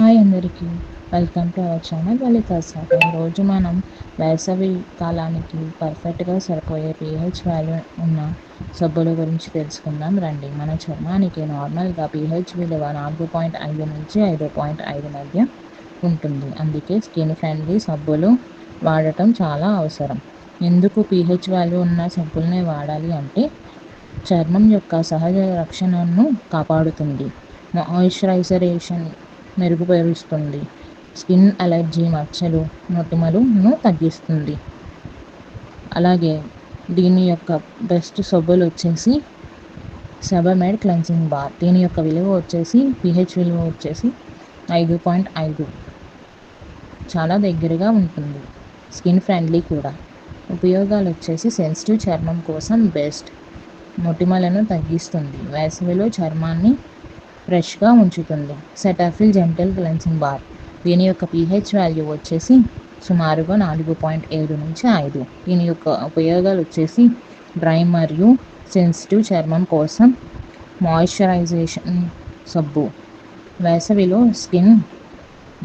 Hi అందరికీ, welcome to our channel Lalitha Sagar. ఈరోజు మనం వేసవి కాలానికి పర్ఫెక్ట్గా సరిపోయే pH వాల్యూ ఉన్న సబ్బుల గురించి తెలుసుకుందాం రండి. మన చర్మానికి నార్మల్గా pH విలువ 4.5 నుంచి 5.5 మధ్య ఉంటుంది. అందుకే స్కిన్ ఫ్రెండ్లీ సబ్బులు వాడటం చాలా అవసరం. ఎందుకు pH వాల్యూ ఉన్న సబ్బులనే వాడాలి అంటే చర్మం యొక్క సహజ రక్షణను కాపాడుతుంది, మాయిశ్చరైజేషన్ మెరుగుపరుస్తుంది, స్కిన్ అలర్జీ, మచ్చలు, మొటిమలను తగ్గిస్తుంది. అలాగే దీని యొక్క బెస్ట్ సబ్బులు వచ్చేసి సెబమెడ్ క్లెన్సింగ్ బార్. దీని యొక్క విలువ వచ్చేసి pH విలువ వచ్చేసి 5.5, చాలా దగ్గరగా ఉంటుంది. స్కిన్ ఫ్రెండ్లీ కూడా. ఉపయోగాలు వచ్చేసి సెన్సిటివ్ చర్మం కోసం బెస్ట్, మొటిమలను తగ్గిస్తుంది, వేసవిలో చర్మాన్ని ఫ్రెష్గా ఉంచుతుంది. Cetaphil gentle cleansing bar. దీని యొక్క pH వాల్యూ వచ్చేసి సుమారుగా 4.7 నుంచి 5. దీని యొక్క ఉపయోగాలు వచ్చేసి డ్రై మరియు సెన్సిటివ్ చర్మం కోసం మాయిశ్చరైజేషన్ సబ్బు, వేసవిలో స్కిన్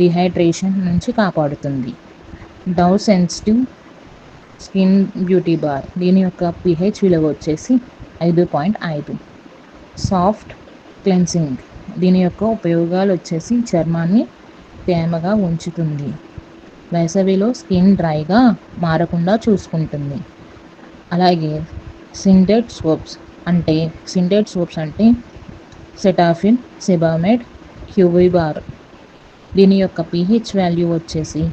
డిహైడ్రేషన్ నుంచి కాపాడుతుంది. Dove sensitive skin beauty bar. దీని యొక్క pH విలువ వచ్చేసి 5.5. Soft cleansing. దీని యొక్క ఉపయోగాలు వచ్చేసి చర్మాన్ని తేమగా ఉంచుతుంది, వేసవిలో స్కిన్ డ్రైగా మారకుండా చూసుకుంటుంది. అలాగే సింథెటిక్ సోప్స్ అంటే సెటాఫిల్, సెబామెడ్, క్యూవీ బార్. దీని యొక్క pH వాల్యూ వచ్చేసి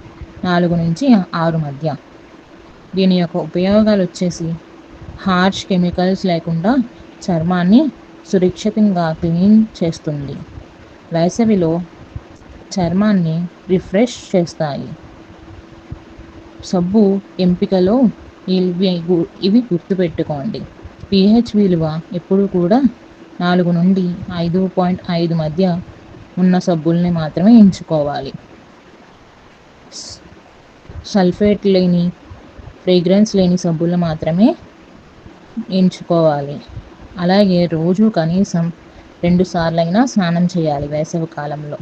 4 నుంచి 6 మధ్య. దీని యొక్క ఉపయోగాలు వచ్చేసి హార్ష్ కెమికల్స్ లేకుండా చర్మాన్ని సురక్షితంగా క్లీన్ చేస్తుంది, వేసవిలో చర్మాన్ని రిఫ్రెష్ చేస్తాయి. సబ్బు ఎంపికలో ఇవి గుర్తుపెట్టుకోండి. pH విలువ ఎప్పుడు కూడా 4 నుండి 5.5 మధ్య ఉన్న సబ్బుల్ని మాత్రమే ఎంచుకోవాలి. సల్ఫేట్ లేని, ఫ్రేగ్రెన్స్ లేని సబ్బులు మాత్రమే ఎంచుకోవాలి. అలాగే రోజు కనీసం 2 సార్లైనా స్నానం చేయాలి వేసవి కాలంలో.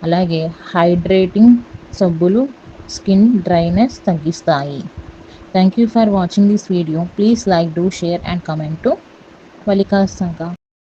అలాగే హైడ్రేటింగ్ సబ్బులు స్కిన్ డ్రైనెస్ తగ్గిస్తాయి. Thank you for watching this video. Please like, do share and comment to Lalitha Sagar.